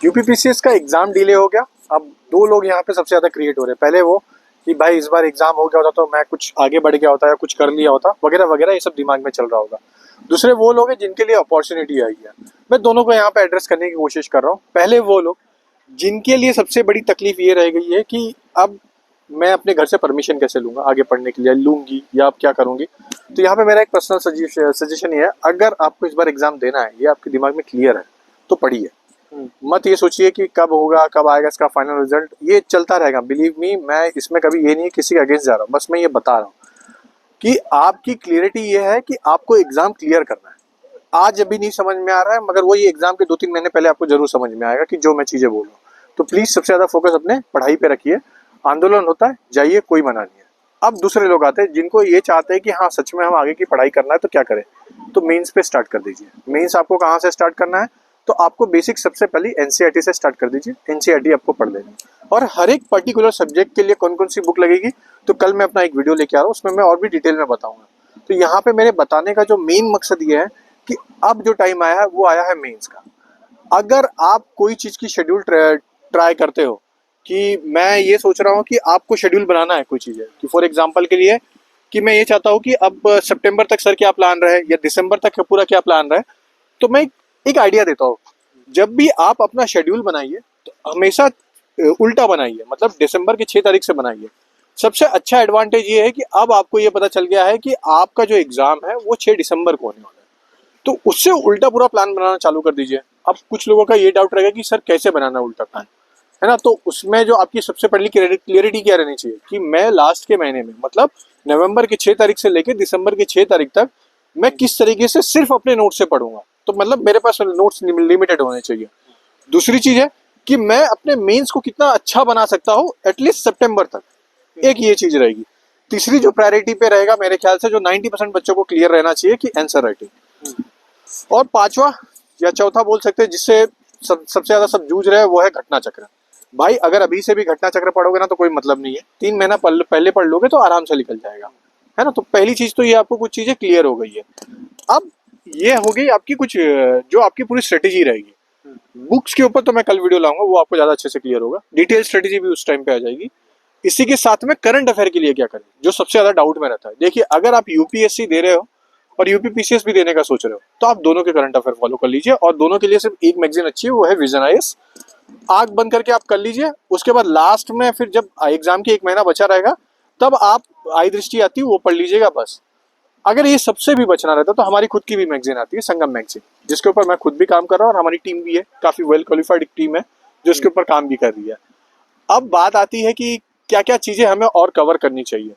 UPPCS का exam delay हो गया। अब दो लोग यहाँ पे सबसे ज़्यादा क्रिएट हो रहे हैं। पहले वो कि भाई इस बार एग्जाम हो गया होता तो मैं कुछ आगे बढ़ गया होता या कुछ कर लिया होता वगैरह वगैरह, ये सब दिमाग में चल रहा होगा। दूसरे वो लोग हैं जिनके लिए अपॉर्चुनिटी आई है। मैं दोनों को यहाँ पे एड्रेस करने की कोशिश कर रहा हूँ। पहले वो लोग जिनके लिए सबसे बड़ी तकलीफ ये रह गई है कि अब मैं अपने घर से परमिशन कैसे लूँगा आगे पढ़ने के लिए, लूँगी या अब क्या करूँगी। तो यहाँ पे मेरा एक पर्सनल सजेशन ये है, अगर आपको इस बार एग्जाम देना है, ये आपके दिमाग में क्लियर है तो पढ़िए। मत ये सोचिए कि कब होगा, कब आएगा इसका फाइनल रिजल्ट, ये चलता रहेगा। बिलीव मी, मैं इसमें कभी ये नहीं किसी के अगेंस्ट जा रहा हूँ, बस मैं ये बता रहा हूँ कि आपकी क्लियरिटी ये है कि आपको एग्जाम क्लियर करना है। आज अभी नहीं समझ में आ रहा है, मगर वो ये एग्जाम के 2-3 महीने पहले आपको जरूर समझ में आएगा कि जो मैं चीज़ें बोल रहा हूँ। तो प्लीज़ सबसे ज़्यादा फोकस अपने पढ़ाई पे रखिए। आंदोलन होता है, जाइए, कोई मना नहीं है। अब दूसरे लोग आते हैं जिनको ये चाहते हैं कि हाँ सच में हम आगे की पढ़ाई करना है तो क्या करें, तो मेंस पे स्टार्ट कर दीजिए। मेंस आपको कहाँ से स्टार्ट करना है, तो आपको बेसिक सबसे पहले एनसीईआरटी से स्टार्ट कर दीजिए। एनसीईआरटी आपको पढ़ लेना, और हर एक पर्टिकुलर सब्जेक्ट के लिए कौन कौन सी बुक लगेगी तो कल मैं अपना एक वीडियो लेके आ रहा हूँ, उसमें मैं और भी डिटेल में बताऊंगा। तो यहाँ पे मेरे बताने का जो मेन मकसद ये है कि अब जो टाइम आया है वो आया है मेंस का। अगर आप कोई चीज़ की शेड्यूल ट्राई करते हो, कि मैं ये सोच रहा हूँ कि आपको शेड्यूल बनाना है कोई चीज़ें, कि फॉर एग्जांपल के लिए कि मैं ये चाहता हूँ कि अब सितंबर तक सर क्या प्लान रहे या दिसंबर तक का पूरा क्या प्लान रहे, तो मैं एक आइडिया देता हूँ। जब भी आप अपना शेड्यूल बनाइए तो हमेशा उल्टा बनाइए, मतलब दिसंबर की 6 तारीख से बनाइए। सबसे अच्छा एडवांटेज ये है कि अब आपको ये पता चल गया है कि आपका जो एग्ज़ाम है वो 6 दिसंबर को होने वाला है, तो उससे उल्टा पूरा प्लान बनाना चालू कर दीजिए। अब कुछ लोगों का ये डाउट रहेगा कि सर कैसे बनाना उल्टा प्लान, है ना। तो उसमें जो आपकी सबसे पहली क्लियरिटी क्या रहनी चाहिए कि मैं लास्ट के महीने में, मतलब नवंबर की 6 तारीख से लेकर दिसंबर की 6 तारीख तक मैं किस तरीके से सिर्फ अपने नोट से पढ़ूंगा। तो मतलब मेरे पास नोट्स लिमिटेड होने चाहिए। दूसरी चीज है कि मैं अपने मेंस को कितना अच्छा बना सकता हूँ एटलीस्ट सितंबर तक, एक ये चीज रहेगी। तीसरी जो प्रायोरिटी पे रहेगा मेरे ख्याल से, जो 90% बच्चों को क्लियर रहना चाहिए, कि आंसर राइटिंग। और पांचवा या चौथा बोल सकते हैं जिससे सबसे ज्यादा सब जूझ रहे हैं, वो है घटना चक्र। भाई अगर अभी से भी घटना चक्र पढ़ोगे ना तो कोई मतलब नहीं है, 3 महीना पहले पढ़ लोगे तो आराम से निकल जाएगा, है ना। तो पहली चीज तो ये आपको कुछ चीजें क्लियर हो गई है। अब ये हो गई आपकी कुछ जो आपकी पूरी स्ट्रेटेजी रहेगी। बुक्स के ऊपर तो मैं कल वीडियो लाऊंगा, वो आपको ज्यादा अच्छे से क्लियर होगा। डिटेल स्ट्रेटेजी भी उस टाइम पे आ जाएगी। इसी के साथ में करंट अफेयर के लिए क्या करें, जो सबसे ज्यादा डाउट में रहता है। देखिए अगर आप यूपीएससी दे रहे हो और यूपीपीसीएस भी देने का सोच रहे हो, तो आप दोनों के करंट अफेयर फॉलो कर लीजिए। और दोनों के लिए सिर्फ एक मैगजीन अच्छी है, वो है विजन आईएएस। आंख बंद करके आप कर लीजिए। उसके बाद लास्ट में फिर जब एग्जाम की 1 महीना बचा रहेगा तब आप आई दृष्टि आती है वो पढ़ लीजिएगा बस। अगर ये सबसे भी बचना रहता तो हमारी खुद की भी मैगजीन आती है, संगम मैगजीन, जिसके ऊपर मैं खुद भी काम कर रहा हूँ और हमारी टीम भी है, काफी वेल क्वालिफाइड टीम है जो इसके ऊपर काम भी कर रही है। अब बात आती है कि क्या क्या चीजें हमें और कवर करनी चाहिए।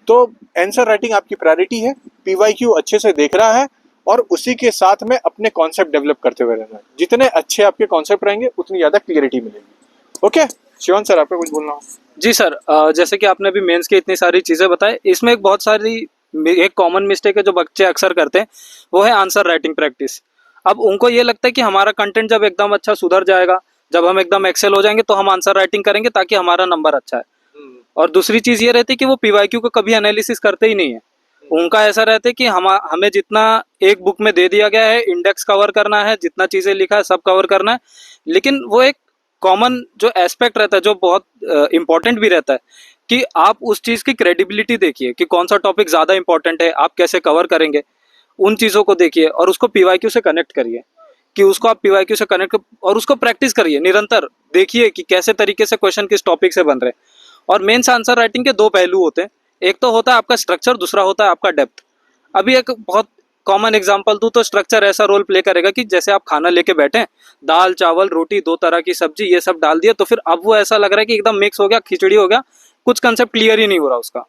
तो आंसर राइटिंग आपकी प्रायोरिटी है, पीवाईक्यू अच्छे से देख रहा है, और उसी के साथ में अपने कॉन्सेप्ट डेवलप करते हुए रहना है। जितने अच्छे आपके कॉन्सेप्ट रहेंगे उतनी ज्यादा क्लियरिटी मिलेगी। ओके शिवन सर, आपको कुछ बोलना हो? जी सर, जैसे कि आपने अभी मेंस की इतनी सारी चीज़ें बताई, इसमें एक बहुत सारी एक कॉमन मिस्टेक है जो बच्चे अक्सर करते हैं, वो है आंसर राइटिंग प्रैक्टिस। अब उनको ये लगता है कि हमारा कंटेंट जब एकदम अच्छा सुधर जाएगा, जब हम एकदम एक्सेल हो जाएंगे तो हम आंसर राइटिंग करेंगे ताकि हमारा नंबर अच्छा है। और दूसरी चीज़ ये रहती है कि वो पीवाईक्यू को कभी एनालिसिस करते ही नहीं है। उनका ऐसा रहता है कि हमें जितना एक बुक में दे दिया गया है, इंडेक्स कवर करना है, जितना चीज़ें लिखा है सब कवर करना है। लेकिन वो एक कॉमन जो एस्पेक्ट रहता है, जो बहुत इंपॉर्टेंट भी रहता है, कि आप उस चीज़ की क्रेडिबिलिटी देखिए कि कौन सा टॉपिक ज़्यादा इंपॉर्टेंट है, आप कैसे कवर करेंगे, उन चीज़ों को देखिए और उसको पीवाईक्यू से कनेक्ट करिए। कि उसको आप पीवाईक्यू से कनेक्ट और उसको प्रैक्टिस करिए निरंतर। देखिए कि कैसे तरीके से क्वेश्चन किस टॉपिक से बन रहे हैं। और मेंस आंसर राइटिंग के 2 पहलू होते हैं, एक तो होता है आपका स्ट्रक्चर, दूसरा होता है आपका डेप्थ। अभी एक बहुत कॉमन एग्जांपल दूं तो स्ट्रक्चर ऐसा रोल प्ले करेगा कि जैसे आप खाना लेके बैठे, दाल चावल रोटी 2 तरह की सब्जी ये सब डाल दिया, तो फिर अब वो ऐसा लग रहा है कि एकदम मिक्स हो गया, खिचड़ी हो गया, कुछ कंसेप्ट क्लियर ही नहीं हो रहा उसका,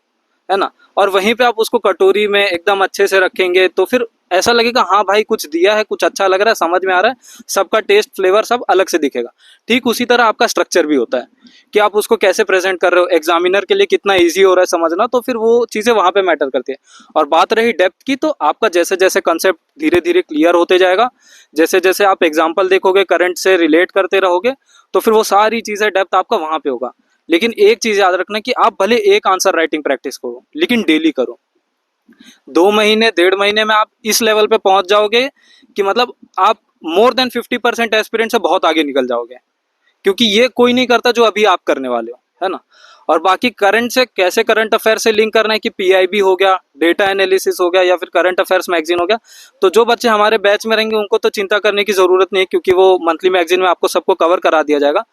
है ना। और वहीं पे आप उसको कटोरी में एकदम अच्छे से रखेंगे तो फिर ऐसा लगेगा हाँ भाई कुछ दिया है, कुछ अच्छा लग रहा है, समझ में आ रहा है, सबका टेस्ट फ्लेवर सब अलग से दिखेगा। ठीक उसी तरह आपका स्ट्रक्चर भी होता है कि आप उसको कैसे प्रेजेंट कर रहे हो, एग्जामिनर के लिए कितना ईजी हो रहा है समझना, तो फिर वो चीज़ें वहाँ पे मैटर करती है। और बात रही डेप्थ की, तो आपका जैसे जैसे कंसेप्ट धीरे धीरे क्लियर होते जाएगा, जैसे जैसे आप एग्जाम्पल देखोगे, करंट से रिलेट करते रहोगे, तो फिर वो सारी चीज़ें डेप्थ आपका वहाँ पे होगा। लेकिन एक चीज़ याद रखना कि आप भले एक आंसर राइटिंग प्रैक्टिस करो, लेकिन डेली करो। 2 महीने 1.5 महीने में आप इस लेवल पे पहुंच जाओगे कि मतलब आप मोर देन 50% एस्पिरेंट से बहुत आगे निकल जाओगे। क्योंकि ये कोई नहीं करता जो अभी आप करने वाले हो, है ना। और बाकी करंट से कैसे करंट अफेयर से लिंक करना है कि पीआईबी हो गया, डेटा एनालिसिस हो गया, या फिर करंट अफेयर्स मैगजीन हो गया, तो जो बच्चे हमारे बैच में रहेंगे उनको तो चिंता करने की ज़रूरत नहीं है, क्योंकि वो मंथली मैगजीन में आपको सबको कवर करा दिया जाएगा।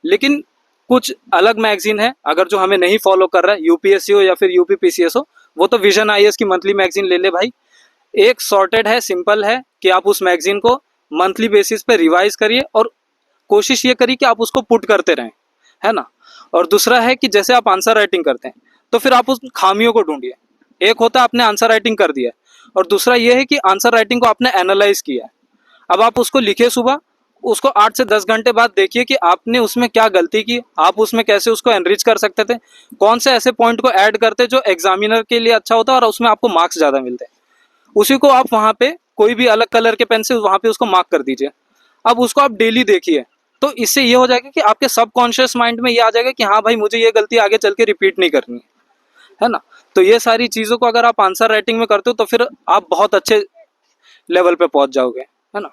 लेकिन कुछ अलग मैगजीन है, अगर जो हमें नहीं फॉलो कर रहा है, यूपीएससी हो या फिर यूपीपीसीएस हो, वो तो विजन आईएएस की मंथली मैगजीन ले ले भाई। एक सॉर्टेड है, सिंपल है कि आप उस मैगजीन को मंथली बेसिस पे रिवाइज करिए और कोशिश ये करिए कि आप उसको पुट करते रहें, है ना। और दूसरा है कि जैसे आप आंसर राइटिंग करते हैं तो फिर आप उस खामियों को ढूंढिए। एक होता है आपने आंसर राइटिंग कर दिया है, और दूसरा ये है कि आंसर राइटिंग को आपने एनालाइज किया है। अब आप उसको लिखिए सुबह, उसको 8 से 10 घंटे बाद देखिए कि आपने उसमें क्या गलती की, आप उसमें कैसे उसको एनरिच कर सकते थे, कौन से ऐसे पॉइंट को ऐड करते जो एग्जामिनर के लिए अच्छा होता है और उसमें आपको मार्क्स ज़्यादा मिलते हैं। उसी को आप वहाँ पे कोई भी अलग कलर के पेन से वहाँ पे उसको मार्क कर दीजिए। अब उसको आप डेली देखिए, तो इससे ये हो जाएगा कि आपके सबकॉन्शियस माइंड में ये आ जाएगा कि हाँ भाई मुझे ये गलती आगे चल के रिपीट नहीं करनी है ना। तो ये सारी चीज़ों को अगर आप आंसर राइटिंग में करते हो तो फिर आप बहुत अच्छे लेवल पे पहुंच जाओगे, है ना।